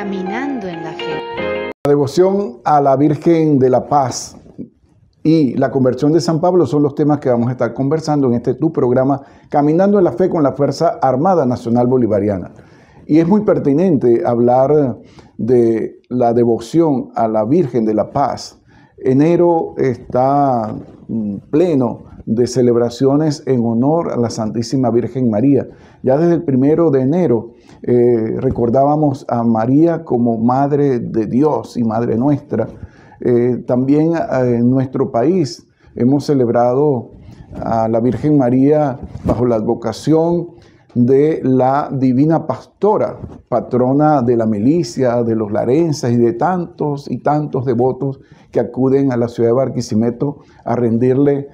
Caminando en la Fe. La devoción a la Virgen de la Paz y la conversión de San Pablo son los temas que vamos a estar conversando en este tu programa Caminando en la Fe con la Fuerza Armada Nacional Bolivariana. Y es muy pertinente hablar de la devoción a la Virgen de la Paz. Enero está pleno de celebraciones en honor a la Santísima Virgen María. Ya desde el 1 de enero recordábamos a María como Madre de Dios y Madre nuestra. También en nuestro país hemos celebrado a la Virgen María bajo la advocación de la Divina Pastora, patrona de la milicia, de los larenses y de tantos y tantos devotos que acuden a la ciudad de Barquisimeto a rendirle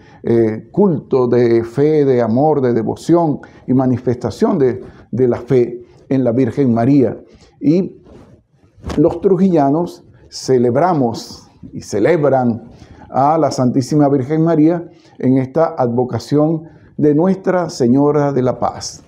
culto de fe, de amor, de devoción y manifestación de la fe en la Virgen María. Y los trujillanos celebramos y celebran a la Santísima Virgen María en esta advocación de Nuestra Señora de la Paz.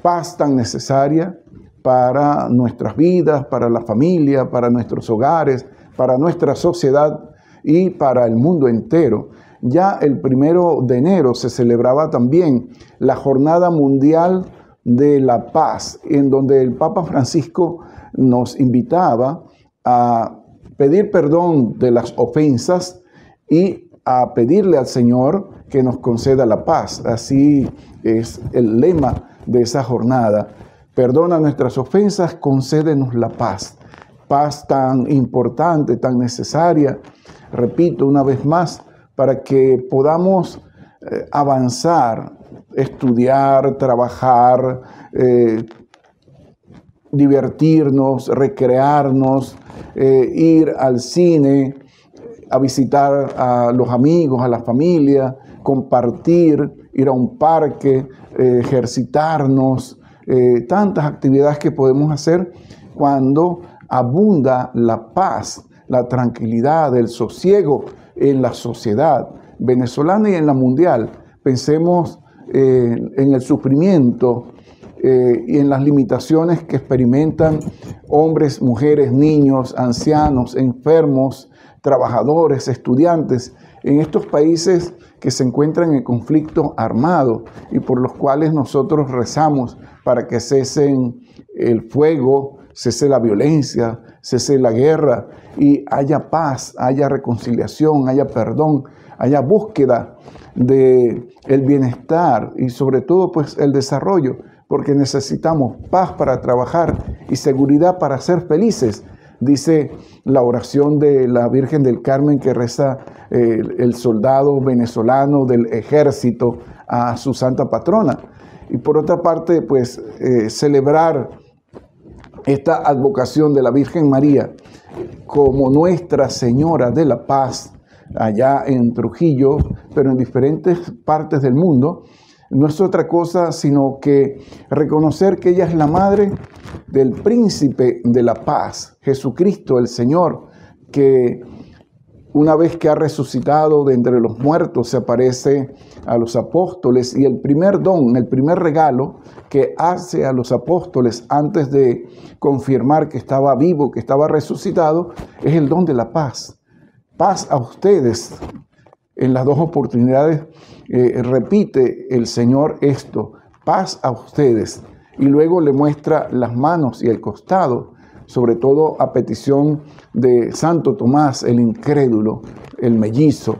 Paz tan necesaria para nuestras vidas, para la familia, para nuestros hogares, para nuestra sociedad y para el mundo entero. Ya el 1 de enero se celebraba también la Jornada Mundial de la Paz, en donde el Papa Francisco nos invitaba a pedir perdón de las ofensas y a pedirle al Señor que nos conceda la paz. Así es el lema de esa jornada. Perdona nuestras ofensas, concédenos la paz. Paz tan importante, tan necesaria, repito una vez más, para que podamos avanzar, estudiar, trabajar, divertirnos, recrearnos, ir al cine, a visitar a los amigos, a la familia, compartir, ir a un parque, ejercitarnos, tantas actividades que podemos hacer cuando abunda la paz, la tranquilidad, el sosiego en la sociedad venezolana y en la mundial. Pensemos en el sufrimiento y en las limitaciones que experimentan hombres, mujeres, niños, ancianos, enfermos, trabajadores, estudiantes, en estos países que se encuentran en conflicto armado y por los cuales nosotros rezamos para que cesen el fuego, cese la violencia, cese la guerra y haya paz, haya reconciliación, haya perdón, haya búsqueda del bienestar y sobre todo pues el desarrollo, porque necesitamos paz para trabajar y seguridad para ser felices. Dice la oración de la Virgen del Carmen que reza el soldado venezolano del ejército a su santa patrona. Y por otra parte, pues celebrar esta advocación de la Virgen María como Nuestra Señora de la Paz, allá en Trujillo, pero en diferentes partes del mundo, no es otra cosa sino que reconocer que ella es la madre del príncipe de la paz, Jesucristo el Señor, que una vez que ha resucitado de entre los muertos se aparece a los apóstoles y el primer don, el primer regalo que hace a los apóstoles antes de confirmar que estaba vivo, que estaba resucitado, es el don de la paz. Paz a ustedes. En las dos oportunidades repite el Señor esto, paz a ustedes. Y luego le muestra las manos y el costado, sobre todo a petición de Santo Tomás, el incrédulo, el mellizo.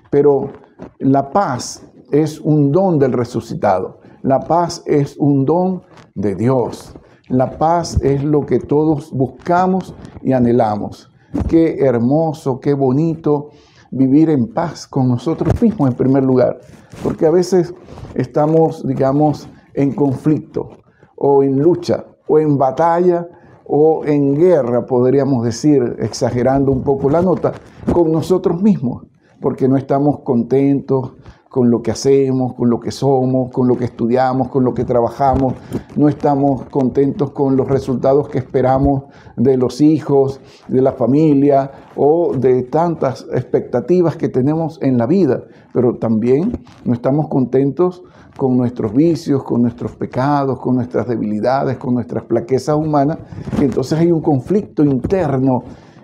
Pero la paz es un don del resucitado. La paz es un don de Dios. La paz es lo que todos buscamos y anhelamos. Qué hermoso, qué bonito vivir en paz con nosotros mismos en primer lugar, porque a veces estamos, digamos, en conflicto o en lucha o en batalla o en guerra, podríamos decir, exagerando un poco la nota, con nosotros mismos, porque no estamos contentos, con lo que hacemos, con lo que somos, con lo que estudiamos, con lo que trabajamos. No estamos contentos con los resultados que esperamos de los hijos, de la familia o de tantas expectativas que tenemos en la vida. Pero también no estamos contentos con nuestros vicios, con nuestros pecados, con nuestras debilidades, con nuestras flaquezas humanas. Y entonces hay un conflicto interno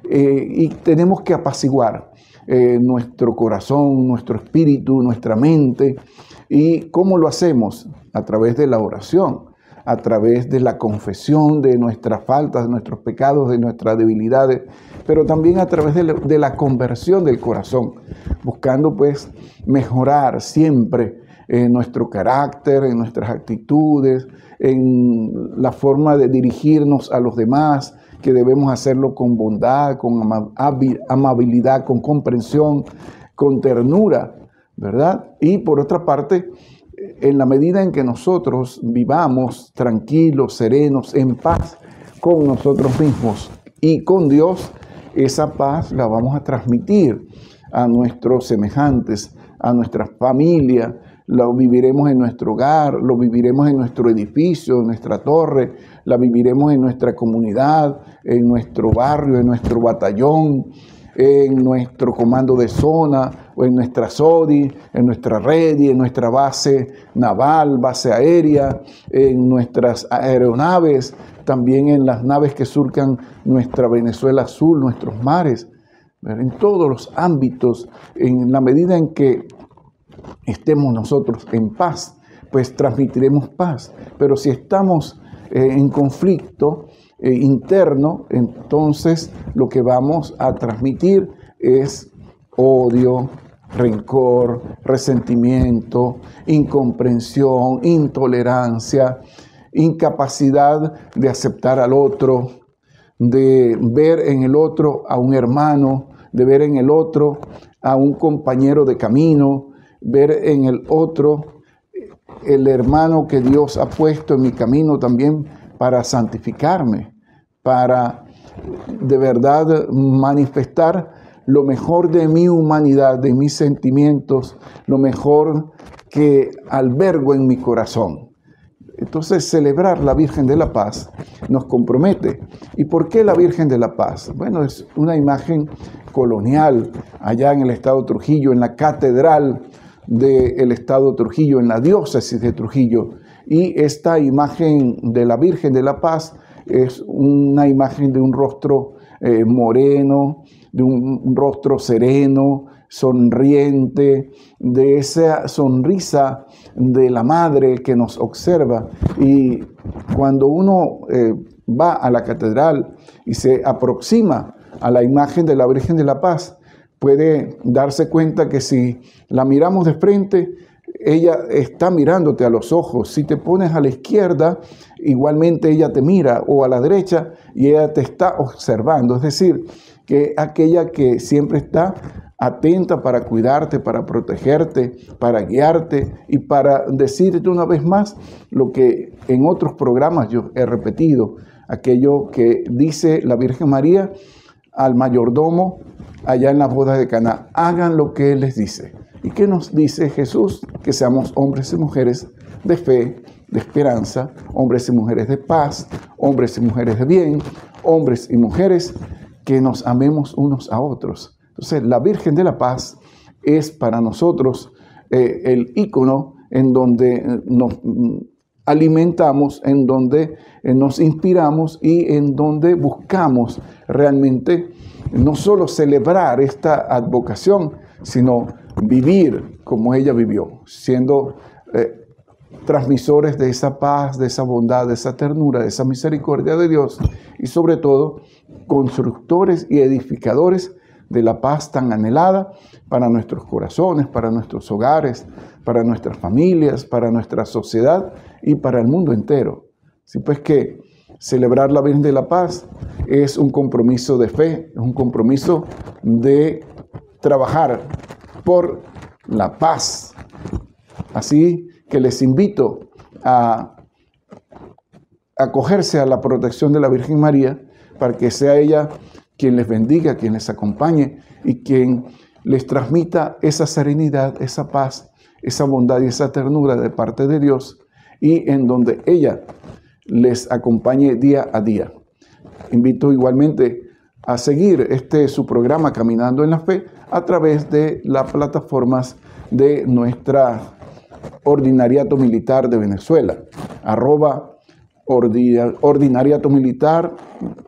y tenemos que apaciguar nuestro corazón, nuestro espíritu, nuestra mente. ¿Y cómo lo hacemos? A través de la oración, a través de la confesión de nuestras faltas, de nuestros pecados, de nuestras debilidades, pero también a través de la conversión del corazón, buscando pues mejorar siempre nuestro carácter, en nuestras actitudes, en la forma de dirigirnos a los demás, que debemos hacerlo con bondad, con amabilidad, con comprensión, con ternura, ¿verdad? Y por otra parte, en la medida en que nosotros vivamos tranquilos, serenos, en paz con nosotros mismos y con Dios, esa paz la vamos a transmitir a nuestros semejantes, a nuestra familia. Lo viviremos en nuestro hogar, lo viviremos en nuestro edificio, en nuestra torre, la viviremos en nuestra comunidad, en nuestro barrio, en nuestro batallón, en nuestro comando de zona, o en nuestra SODI, en nuestra REDI, en nuestra base naval, base aérea, en nuestras aeronaves, también en las naves que surcan nuestra Venezuela azul, nuestros mares, en todos los ámbitos, en la medida en que estemos nosotros en paz, pues transmitiremos paz. Pero si estamos en conflicto interno, entonces lo que vamos a transmitir es odio, rencor, resentimiento, incomprensión, intolerancia, incapacidad de aceptar al otro, de ver en el otro a un hermano, de ver en el otro a un compañero de camino, ver en el otro el hermano que Dios ha puesto en mi camino también para santificarme, para de verdad manifestar lo mejor de mi humanidad, de mis sentimientos, lo mejor que albergo en mi corazón. Entonces, celebrar la Virgen de la Paz nos compromete. ¿Y por qué la Virgen de la Paz? Bueno, es una imagen colonial allá en el estado de Trujillo, en la catedral del estado de Trujillo, en la diócesis de Trujillo. Y esta imagen de la Virgen de la Paz es una imagen de un rostro moreno, de un rostro sereno, sonriente, de esa sonrisa de la madre que nos observa. Y cuando uno va a la catedral y se aproxima a la imagen de la Virgen de la Paz, puede darse cuenta que si la miramos de frente, ella está mirándote a los ojos. Si te pones a la izquierda, igualmente ella te mira, o a la derecha, y ella te está observando. Es decir, que aquella que siempre está atenta para cuidarte, para protegerte, para guiarte y para decirte una vez más lo que en otros programas yo he repetido, aquello que dice la Virgen María al mayordomo allá en la boda de Caná: hagan lo que Él les dice. ¿Y qué nos dice Jesús? Que seamos hombres y mujeres de fe, de esperanza, hombres y mujeres de paz, hombres y mujeres de bien, hombres y mujeres que nos amemos unos a otros. Entonces, la Virgen de la Paz es para nosotros el ícono en donde nos alimentamos, en donde nos inspiramos y en donde buscamos realmente no solo celebrar esta advocación, sino vivir como ella vivió, siendo transmisores de esa paz, de esa bondad, de esa ternura, de esa misericordia de Dios y sobre todo constructores y edificadores de la paz tan anhelada para nuestros corazones, para nuestros hogares, para nuestras familias, para nuestra sociedad y para el mundo entero. Así pues que celebrar la Virgen de la Paz es un compromiso de fe, es un compromiso de trabajar por la paz. Así que les invito a acogerse a la protección de la Virgen María para que sea ella quien les bendiga, quien les acompañe y quien les transmita esa serenidad, esa paz, esa bondad y esa ternura de parte de Dios y en donde ella les acompañe día a día. Invito igualmente a seguir su programa Caminando en la Fe a través de las plataformas de nuestra Ordinariato Militar de Venezuela, @Ordinariato Militar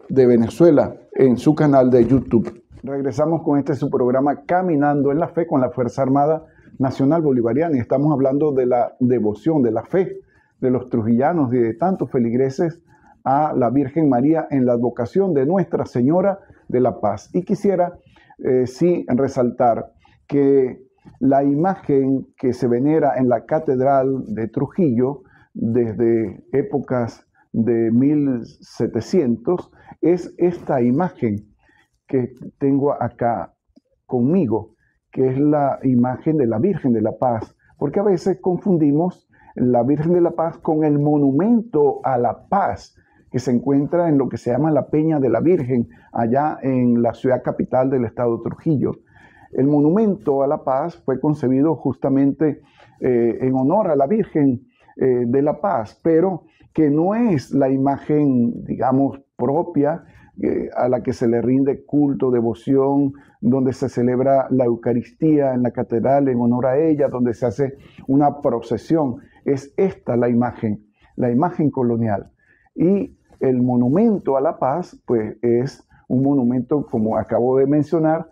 de Venezuela en su canal de YouTube. Regresamos con su programa Caminando en la Fe con la Fuerza Armada Nacional Bolivariana y estamos hablando de la devoción, de la fe de los trujillanos y de tantos feligreses a la Virgen María en la advocación de Nuestra Señora de la Paz. Y quisiera sí resaltar que la imagen que se venera en la Catedral de Trujillo desde épocas de 1700 es esta imagen que tengo acá conmigo, que es la imagen de la Virgen de la Paz, porque a veces confundimos la Virgen de la Paz con el monumento a la paz que se encuentra en lo que se llama la Peña de la Virgen, allá en la ciudad capital del estado de Trujillo. El monumento a la paz fue concebido justamente en honor a la Virgen de la Paz, pero que no es la imagen, digamos, propia a la que se le rinde culto, devoción, donde se celebra la Eucaristía en la catedral en honor a ella, donde se hace una procesión. Es esta la imagen colonial. Y el monumento a la paz, pues es un monumento, como acabo de mencionar,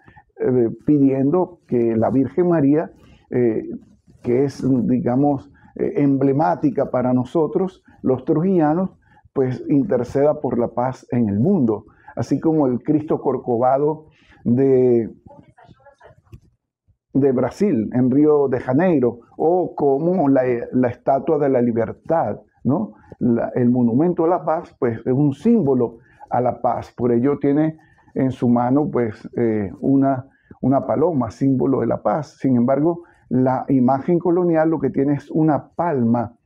pidiendo que la Virgen María, que es, digamos, emblemática para nosotros, los trujillanos, pues interceda por la paz en el mundo, así como el Cristo Corcovado de Brasil, en Río de Janeiro, o como la Estatua de la Libertad, ¿no? El monumento a la paz, pues es un símbolo a la paz, por ello tiene en su mano, pues, una paloma, símbolo de la paz. Sin embargo, la imagen colonial lo que tiene es una palma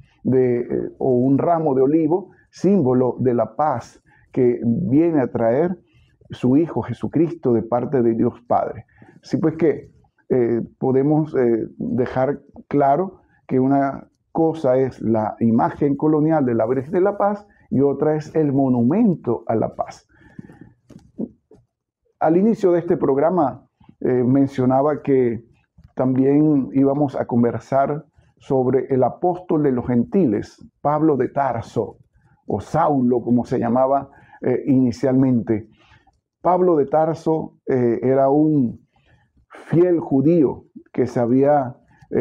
o un ramo de olivo, símbolo de la paz que viene a traer su Hijo Jesucristo de parte de Dios Padre. Así pues que podemos dejar claro que una cosa es la imagen colonial de la Virgen de la Paz y otra es el monumento a la paz. Al inicio de este programa mencionaba que también íbamos a conversar sobre el apóstol de los gentiles, Pablo de Tarso, o Saulo, como se llamaba inicialmente. Pablo de Tarso era un fiel judío que se había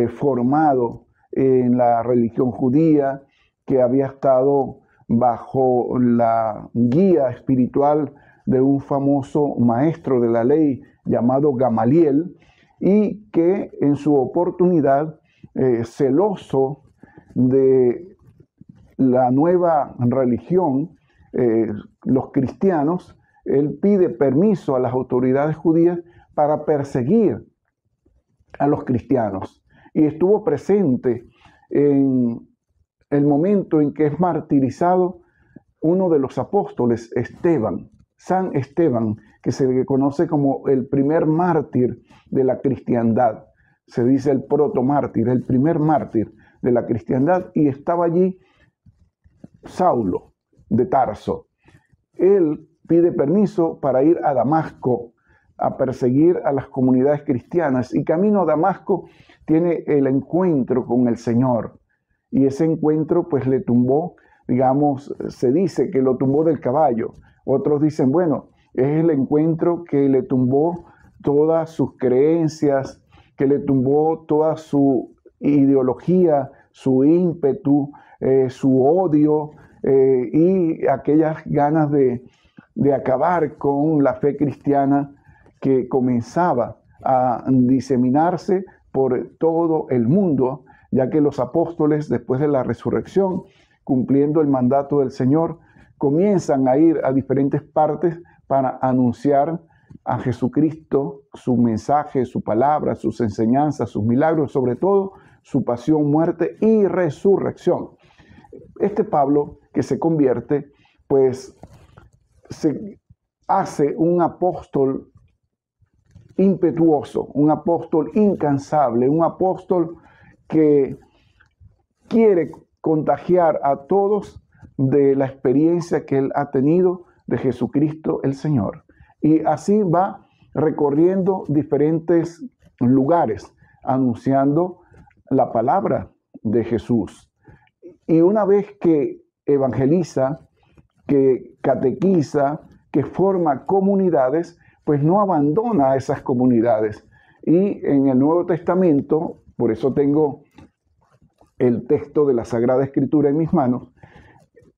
formado en la religión judía, que había estado bajo la guía espiritual de un famoso maestro de la ley llamado Gamaliel, y que en su oportunidad, celoso de la nueva religión, los cristianos, él pide permiso a las autoridades judías para perseguir a los cristianos. Y estuvo presente en el momento en que es martirizado uno de los apóstoles, Esteban, San Esteban, que se le conoce como el primer mártir de la cristiandad. Se dice el protomártir, el primer mártir de la cristiandad, y estaba allí Saulo de Tarso. Él pide permiso para ir a Damasco a perseguir a las comunidades cristianas, y camino a Damasco tiene el encuentro con el Señor, y ese encuentro pues le tumbó, digamos, se dice que lo tumbó del caballo. Otros dicen, bueno, es el encuentro que le tumbó todas sus creencias, que le tumbó toda su ideología, su ímpetu, su odio y aquellas ganas de acabar con la fe cristiana que comenzaba a diseminarse por todo el mundo, ya que los apóstoles, después de la resurrección, cumpliendo el mandato del Señor, comienzan a ir a diferentes partes para anunciar a Jesucristo, su mensaje, su palabra, sus enseñanzas, sus milagros, sobre todo su pasión, muerte y resurrección. Este Pablo que se convierte, pues se hace un apóstol impetuoso, un apóstol incansable, un apóstol que quiere contagiar a todos de la experiencia que él ha tenido de Jesucristo el Señor. Y así va recorriendo diferentes lugares, anunciando la palabra de Jesús. Y una vez que evangeliza, que catequiza, que forma comunidades, pues no abandona esas comunidades. Y en el Nuevo Testamento, por eso tengo el texto de la Sagrada Escritura en mis manos,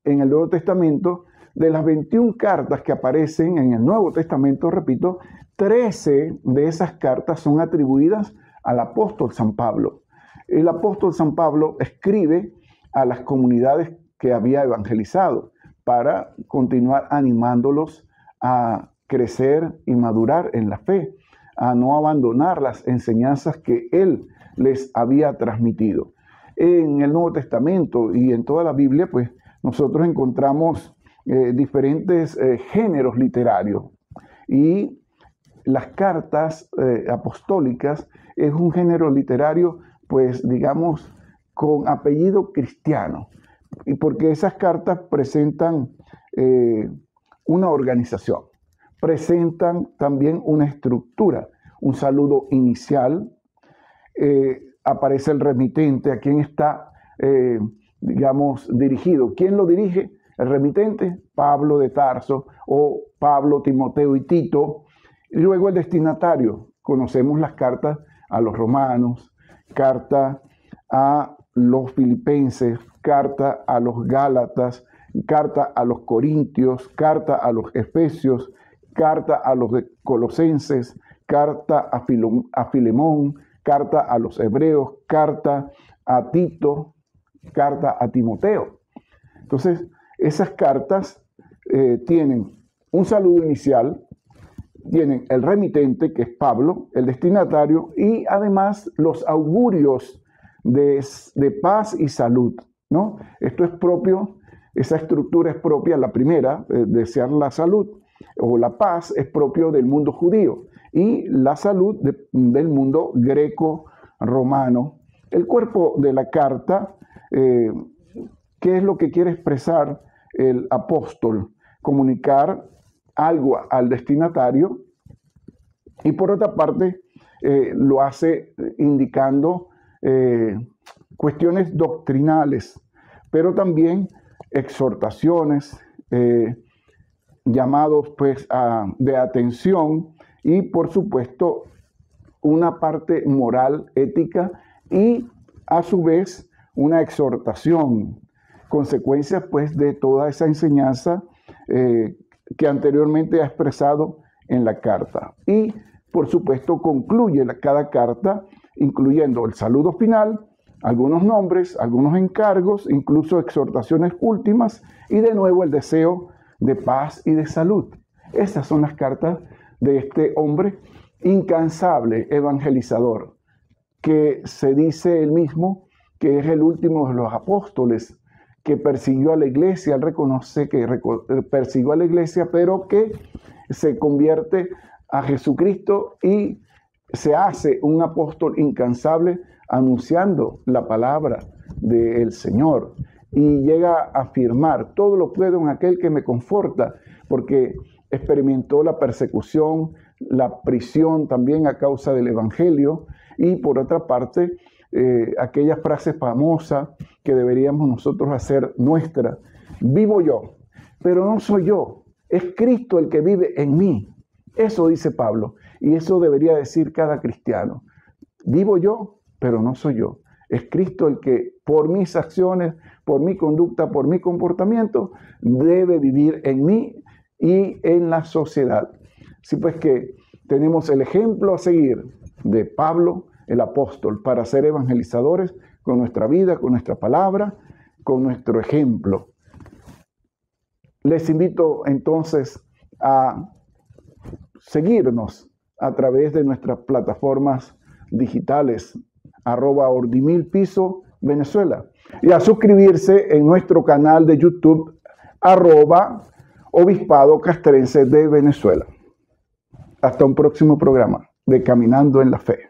en el Nuevo Testamento, de las 21 cartas que aparecen en el Nuevo Testamento, repito, 13 de esas cartas son atribuidas al apóstol San Pablo. El apóstol San Pablo escribe a las comunidades que había evangelizado para continuar animándolos a crecer y madurar en la fe, a no abandonar las enseñanzas que él les había transmitido. En el Nuevo Testamento y en toda la Biblia, pues nosotros encontramos diferentes géneros literarios, y las cartas apostólicas es un género literario, pues digamos, con apellido cristiano, y porque esas cartas presentan una organización, presentan también una estructura, un saludo inicial, aparece el remitente, a quien está, digamos, dirigido. ¿Quién lo dirige? El remitente, Pablo de Tarso, o Pablo, Timoteo y Tito. Y luego el destinatario. Conocemos las cartas a los romanos, carta a los filipenses, carta a los gálatas, carta a los corintios, carta a los efesios, carta a los colosenses, carta a Filemón, carta a los hebreos, carta a Tito, carta a Timoteo. Entonces, esas cartas tienen un saludo inicial, tienen el remitente, que es Pablo, el destinatario, y además los augurios de paz y salud, ¿no? Esto es propio, esa estructura es propia, la primera, desear la salud o la paz, es propio del mundo judío, y la salud del mundo greco-romano. El cuerpo de la carta, ¿qué es lo que quiere expresar el apóstol? Comunicar algo al destinatario, y por otra parte lo hace indicando cuestiones doctrinales, pero también exhortaciones, llamados pues de atención, y por supuesto una parte moral, ética, y a su vez una exhortación, consecuencias pues de toda esa enseñanza que anteriormente ha expresado en la carta. Y por supuesto concluye cada carta incluyendo el saludo final, algunos nombres, algunos encargos, incluso exhortaciones últimas, y de nuevo el deseo de paz y de salud. Esas son las cartas de este hombre incansable, evangelizador, que se dice él mismo que es el último de los apóstoles, que persiguió a la iglesia. Él reconoce que persiguió a la iglesia, pero que se convierte a Jesucristo y se hace un apóstol incansable anunciando la palabra del Señor. Y llega a afirmar: todo lo puedo en aquel que me conforta, porque experimentó la persecución, la prisión también a causa del evangelio. Y por otra parte, aquella frase famosa que deberíamos nosotros hacer nuestra: vivo yo, pero no soy yo, es Cristo el que vive en mí. Eso dice Pablo, y eso debería decir cada cristiano: vivo yo, pero no soy yo, es Cristo el que por mis acciones, por mi conducta, por mi comportamiento, debe vivir en mí y en la sociedad. Así pues que tenemos el ejemplo a seguir de Pablo, el apóstol, para ser evangelizadores con nuestra vida, con nuestra palabra, con nuestro ejemplo. Les invito entonces a seguirnos a través de nuestras plataformas digitales, @Ordimil Venezuela, y a suscribirse en nuestro canal de YouTube, @Obispado Castrense de Venezuela. Hasta un próximo programa de Caminando en la Fe.